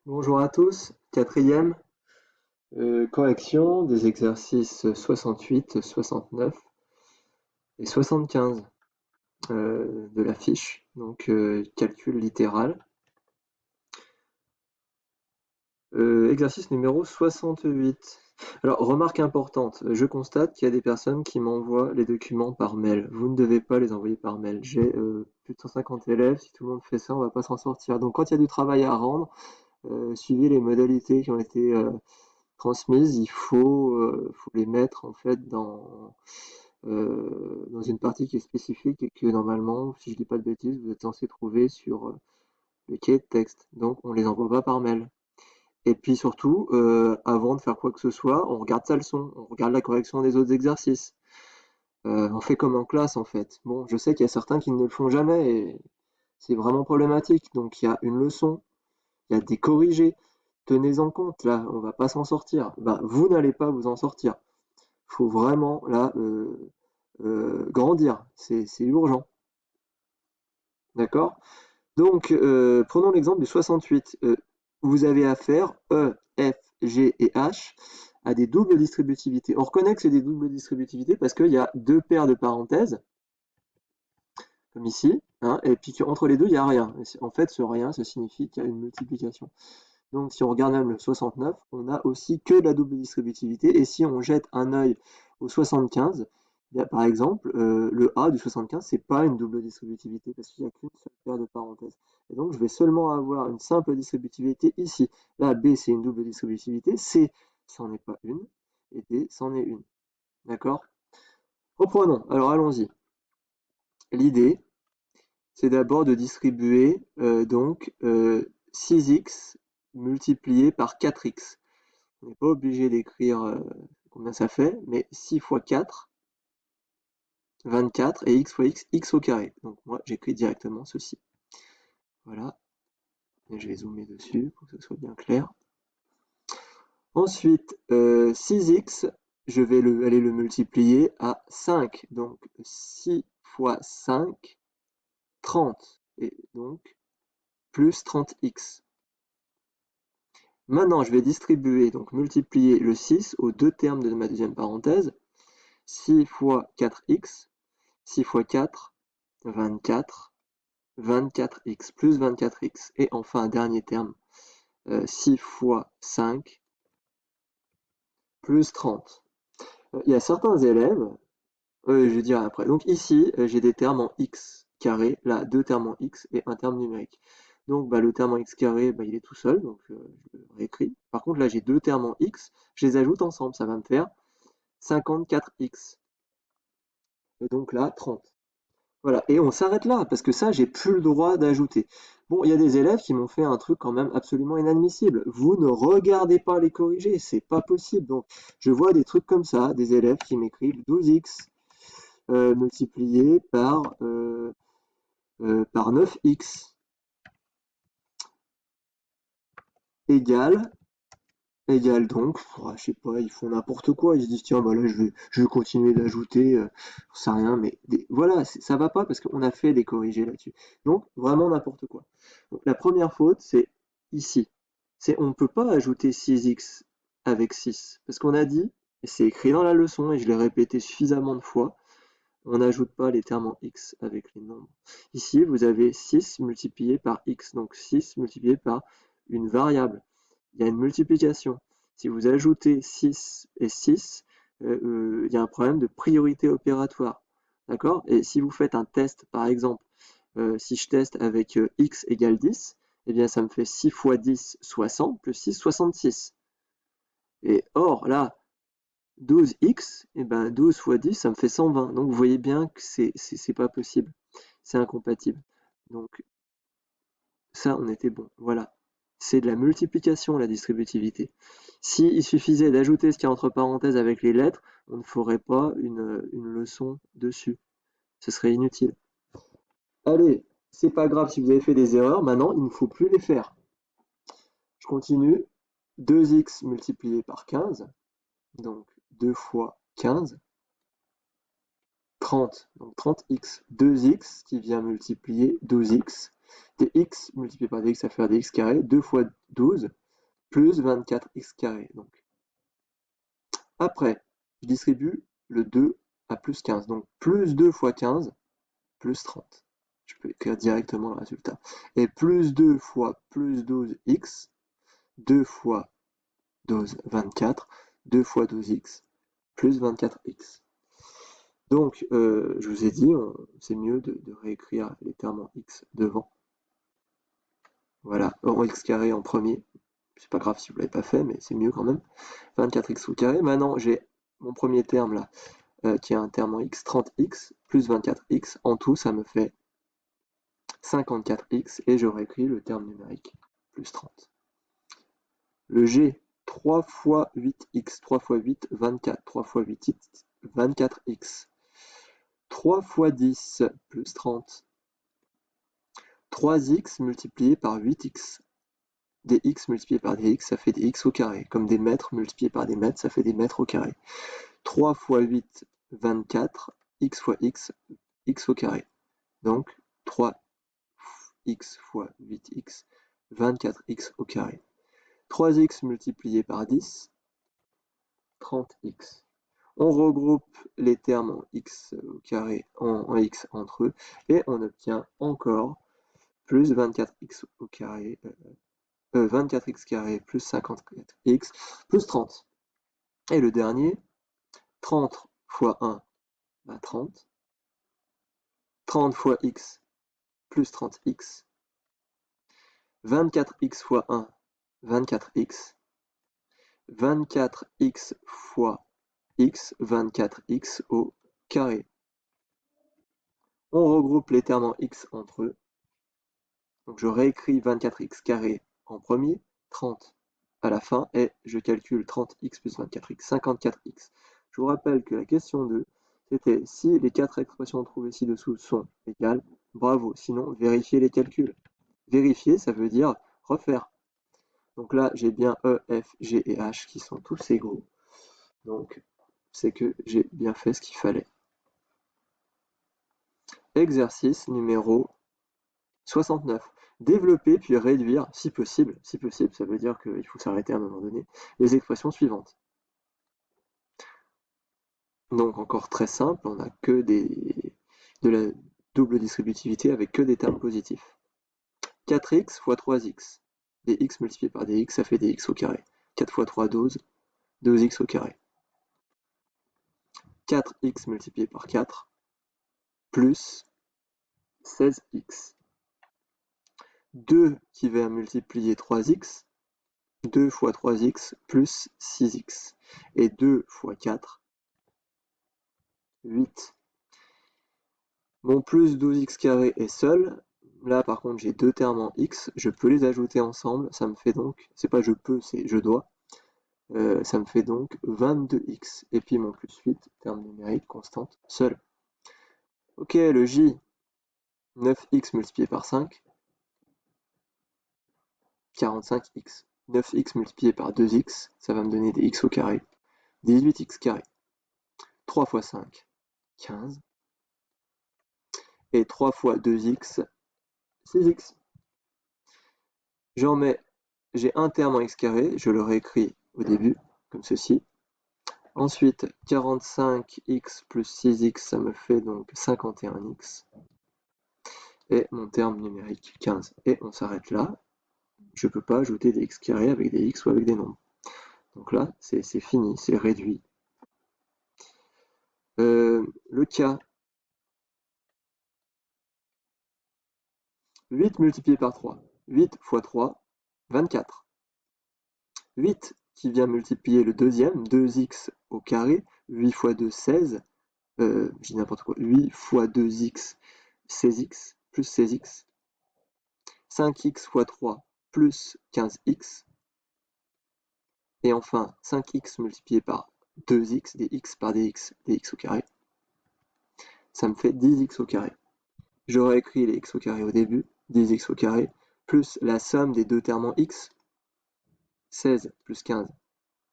Bonjour à tous, quatrième correction des exercices 68, 69 et 75 de la fiche, donc calcul littéral. Exercice numéro 68. Alors, remarque importante, je constate qu'il y a des personnes qui m'envoient les documents par mail. Vous ne devez pas les envoyer par mail. J'ai plus de 150 élèves, si tout le monde fait ça, on va pas s'en sortir. Donc quand il y a du travail à rendre, suivez les modalités qui ont été transmises, faut les mettre en fait dans une partie qui est spécifique et que normalement, si je dis pas de bêtises, vous êtes censé trouver sur le cahier de texte. Donc on les envoie pas par mail. Et puis surtout, avant de faire quoi que ce soit, on regarde sa leçon, on regarde la correction des autres exercices. On fait comme en classe en fait. Bon, je sais qu'il y a certains qui ne le font jamais et c'est vraiment problématique. Donc il y a une leçon, il y a des corrigés. Tenez-en compte, là, on va pas s'en sortir. Ben, vous n'allez pas vous en sortir. Faut vraiment, là, grandir. C'est urgent. D'accord? Donc, prenons l'exemple du 68. Vous avez affaire E, F, G et H à des doubles distributivités. On reconnaît que c'est des doubles distributivités parce qu'il y a deux paires de parenthèses, comme ici, hein, et puis qu'entre les deux, il n'y a rien. En fait, ce rien, ça signifie qu'il y a une multiplication. Donc si on regarde même le 69, on a aussi que de la double distributivité. Et si on jette un œil au 75, par exemple, le A du 75, c'est pas une double distributivité parce qu'il n'y a qu'une seule paire de parenthèses. Et donc je vais seulement avoir une simple distributivité ici. Là, B, c'est une double distributivité. C, c'en est pas une. Et D, c'en est une. D'accord? Reprenons. Alors allons-y. L'idée, c'est d'abord de distribuer 6x multiplié par 4x. On n'est pas obligé d'écrire combien ça fait, mais 6 fois 4, 24, et x fois x, x au carré. Donc moi, j'écris directement ceci. Voilà, et je vais zoomer dessus pour que ce soit bien clair. Ensuite, 6x, je vais aller le multiplier à 5. Donc 6 fois 5, 30. Et donc plus 30x. Maintenant, je vais distribuer, donc multiplier le 6 aux deux termes de ma deuxième parenthèse. 6 fois 4x, 6 fois 4, 24, 24x plus 24x. Et enfin, un dernier terme, 6 fois 5 plus 30. Il y a certains élèves, je dirai après. Donc ici, j'ai des termes en x carré, là, deux termes en x et un terme numérique. Donc bah, le terme en x carré, bah, il est tout seul, donc je le réécris. Par contre, là, j'ai deux termes en x, je les ajoute ensemble, ça va me faire 54x. Et donc là, 30. Voilà, et on s'arrête là, parce que ça, j'ai plus le droit d'ajouter. Bon, il y a des élèves qui m'ont fait un truc quand même absolument inadmissible. Vous ne regardez pas les corrigés, c'est pas possible. Donc, je vois des trucs comme ça, des élèves qui m'écrivent 12x multiplié par 9x égale, égale donc, je sais pas, ils font n'importe quoi. Ils se disent, tiens, bah là, je vais continuer d'ajouter, j'en sais rien, mais voilà, ça va pas parce qu'on a fait des corrigés là-dessus. Donc, vraiment n'importe quoi. Donc, la première faute, c'est ici. C'est on ne peut pas ajouter 6x avec 6. Parce qu'on a dit, et c'est écrit dans la leçon, et je l'ai répété suffisamment de fois, on n'ajoute pas les termes en x avec les nombres. Ici, vous avez 6 multiplié par x, donc 6 multiplié par une variable. Il y a une multiplication. Si vous ajoutez 6 et 6, il y a un problème de priorité opératoire. D'accord? Et si vous faites un test, par exemple, si je teste avec x égale 10, eh bien ça me fait 6 fois 10, 60, plus 6, 66. Et or, là, 12x, et ben 12 fois 10, ça me fait 120. Donc vous voyez bien que c'est pas possible. C'est incompatible. Donc ça, on était bon. Voilà. C'est de la multiplication, la distributivité. Si il suffisait d'ajouter ce qu'il y a entre parenthèses avec les lettres, on ne ferait pas une leçon dessus. Ce serait inutile. Allez, c'est pas grave si vous avez fait des erreurs, maintenant il ne faut plus les faire. Je continue. 2x multiplié par 15, donc 2 fois 15. 30, donc 30x, 2x qui vient multiplier 12x. dx multiplié par dx, ça fait un dx carré, 2 fois 12, plus 24x carré. Donc. Après, je distribue le 2 à plus 15. Donc plus 2 fois 15, plus 30. Je peux écrire directement le résultat. Et plus 2 fois plus 12x, 2 fois 12, 24, 2 fois 12x, plus 24x. Donc, je vous ai dit, c'est mieux de réécrire les termes en x devant. Voilà, en x carré en premier. C'est pas grave si vous l'avez pas fait, mais c'est mieux quand même. 24x au carré. Maintenant, j'ai mon premier terme là, qui est un terme en x, 30x, plus 24x. En tout, ça me fait 54x, et je réécris le terme numérique, plus 30. Le G, 3 fois 8x, 3 fois 8, 24, 3 fois 8x, 24x. 3 fois 10 plus 30. 3x multiplié par 8x. Des x multiplié par des x, ça fait des x au carré. Comme des mètres multipliés par des mètres, ça fait des mètres au carré. 3 fois 8, 24. X fois x, x au carré. Donc 3x fois 8x, 24x au carré. 3x multiplié par 10, 30x. On regroupe les termes en x au carré, en x entre eux, et on obtient encore plus 24x au carré, 24x carré plus 54x plus 30. Et le dernier, 30 fois 1, bah 30. 30 fois x plus 30x. 24x fois 1, 24x. 24x fois x, 24x au carré. On regroupe les termes en x entre eux. Donc je réécris 24x carré en premier, 30 à la fin, et je calcule 30x plus 24x, 54x. Je vous rappelle que la question 2, c'était si les quatre expressions trouvées ci-dessous sont égales, bravo, sinon vérifiez les calculs. Vérifier, ça veut dire refaire. Donc là, j'ai bien E, F, G et H qui sont tous égaux. Donc, c'est que j'ai bien fait ce qu'il fallait. Exercice numéro 69. Développer puis réduire, si possible, ça veut dire qu'il faut s'arrêter à un moment donné, les expressions suivantes. Donc encore très simple, on n'a que de la double distributivité avec que des termes positifs. 4x fois 3x. Des x multipliés par des x, ça fait des x au carré. 4 fois 3, 12. 2x au carré. 4x multiplié par 4, plus 16x. 2 qui va multiplier 3x, 2 fois 3x plus 6x. Et 2 fois 4, 8. Mon plus 12x carré est seul. Là, par contre, j'ai deux termes en x. Je peux les ajouter ensemble. Ça me fait donc, c'est pas je peux, c'est je dois. Ça me fait donc 22x. Et puis mon plus 8, terme numérique, constante, seul. Ok, le j, 9x multiplié par 5, 45x. 9x multiplié par 2x, ça va me donner des x au carré. 18x carré. 3 fois 5, 15. Et 3 fois 2x, 6x. J'en mets, j'ai un terme en x carré, je le réécris au début, comme ceci. Ensuite, 45x plus 6x, ça me fait donc 51x. Et mon terme numérique, 15. Et on s'arrête là. Je ne peux pas ajouter des x carrés avec des x ou avec des nombres. Donc là, c'est fini, c'est réduit. Le cas, 8 multiplié par 3. 8 fois 3, 24. 8 qui vient multiplier le deuxième, 2x au carré. 8 fois 2, 16. Je dis n'importe quoi. 8 fois 2x, 16x, plus 16x. 5x fois 3, plus 15x. Et enfin, 5x multiplié par 2x, des x par des x au carré. Ça me fait 10x au carré. Je réécris les x au carré au début, 10x au carré, plus la somme des deux termes en x, 16 plus 15,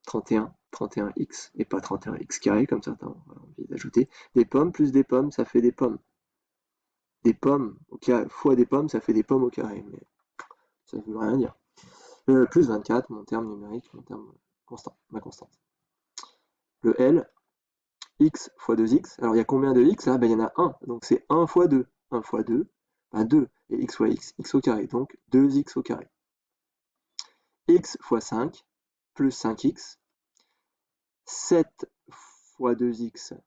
31, 31x, et pas 31x carré, comme certains ont envie d'ajouter. Des pommes plus des pommes, ça fait des pommes. des pommes au carré, fois des pommes, ça fait des pommes au carré, mais ça ne veut rien dire. Plus 24, mon terme numérique, mon terme constant, ma constante. Le L, x fois 2x. Alors il y a combien de x là? Ben, il y en a 1, donc c'est 1 fois 2. 1 fois 2, ben 2. Et x fois x au carré, donc 2x au carré. X fois 5, plus 5x. 7 fois 2x,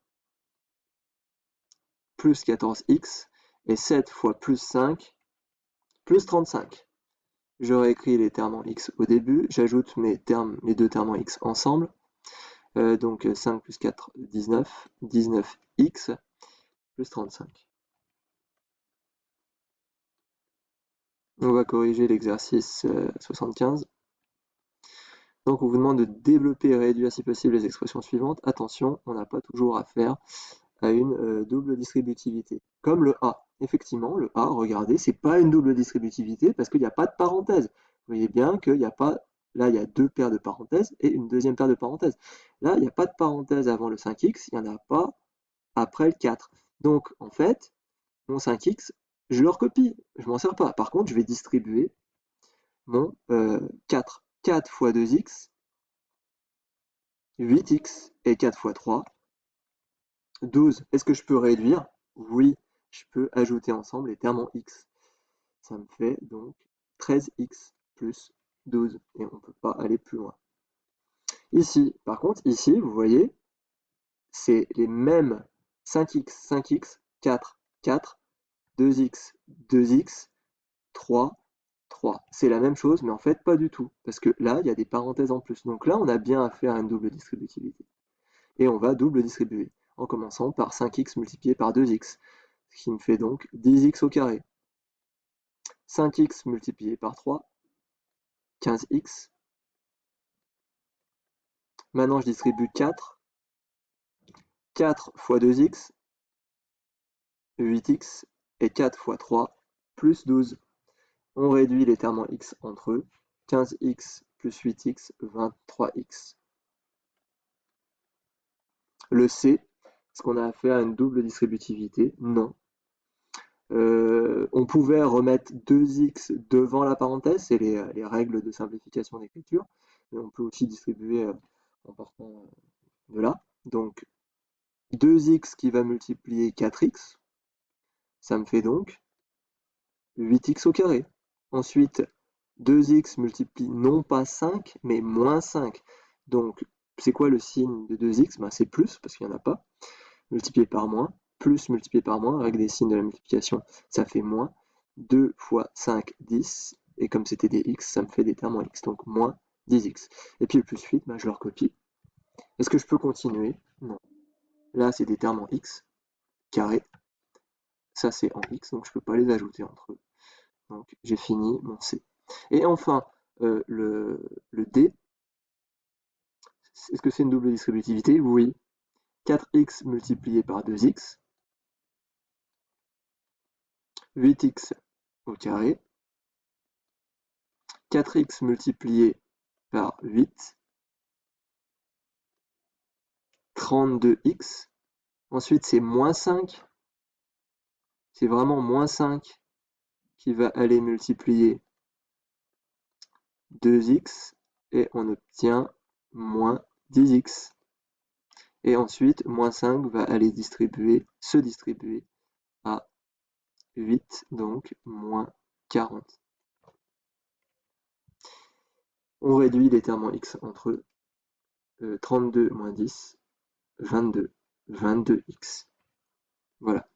plus 14x. Et 7 fois plus 5, plus 35. Je réécris les termes en x au début, j'ajoute mes deux termes en x ensemble. Donc 5 plus 4, 19. 19x plus 35. On va corriger l'exercice 75. Donc on vous demande de développer et réduire si possible les expressions suivantes. Attention, on n'a pas toujours affaire à une double distributivité. Comme le A. Effectivement, le A, regardez, c'est pas une double distributivité parce qu'il n'y a pas de parenthèse. Vous voyez bien qu'il n'y a pas... Là, il y a deux paires de parenthèses et une deuxième paire de parenthèses. Là, il n'y a pas de parenthèse avant le 5x, il n'y en a pas après le 4. Donc, en fait, mon 5x, je le recopie, je m'en sers pas. Par contre, je vais distribuer mon 4. 4 fois 2x, 8x et 4 fois 3, 12. Est-ce que je peux réduire? Oui, je peux ajouter ensemble les termes en x. Ça me fait donc 13x plus 12 et on ne peut pas aller plus loin. Ici, par contre, ici, vous voyez, c'est les mêmes 5x, 5x, 4, 4, 2x, 2x, 3, 3. C'est la même chose, mais en fait, pas du tout. Parce que là, il y a des parenthèses en plus. Donc là, on a bien affaire à une double distributivité. Et on va double distribuer, en commençant par 5x multiplié par 2x, ce qui me fait donc 10x au carré. 5x multiplié par 3, 15x. Maintenant, je distribue 4. 4 fois 2x, 8x, et 4 fois 3, plus 12. On réduit les termes en x entre eux. 15x plus 8x, 23x. Le C, est-ce qu'on a affaire à une double distributivité? Non. On pouvait remettre 2x devant la parenthèse, c'est les règles de simplification d'écriture, mais on peut aussi distribuer en partant de là. Donc 2x qui va multiplier 4x, ça me fait donc 8x au carré. Ensuite, 2x multiplie non pas 5, mais moins 5. Donc, c'est quoi le signe de 2x? Ben, c'est plus, parce qu'il n'y en a pas. Multiplié par moins, plus multiplié par moins, avec des signes de la multiplication, ça fait moins. 2 fois 5, 10. Et comme c'était des x, ça me fait des termes en x, donc moins 10x. Et puis le plus 8, ben, je le recopie. Est-ce que je peux continuer? Non. Là, c'est des termes en x, carré. Ça, c'est en x, donc je ne peux pas les ajouter entre eux. Donc j'ai fini mon C. Et enfin, le D, est-ce que c'est une double distributivité? Oui. 4x multiplié par 2x, 8x au carré, 4x multiplié par 8, 32x. Ensuite, c'est moins 5. C'est vraiment moins 5 qui va aller multiplier 2x et on obtient moins 10x. Et ensuite, moins 5 va aller se distribuer à 8, donc moins 40. On réduit les termes en x entre eux. 32 moins 10, 22, 22x. Voilà.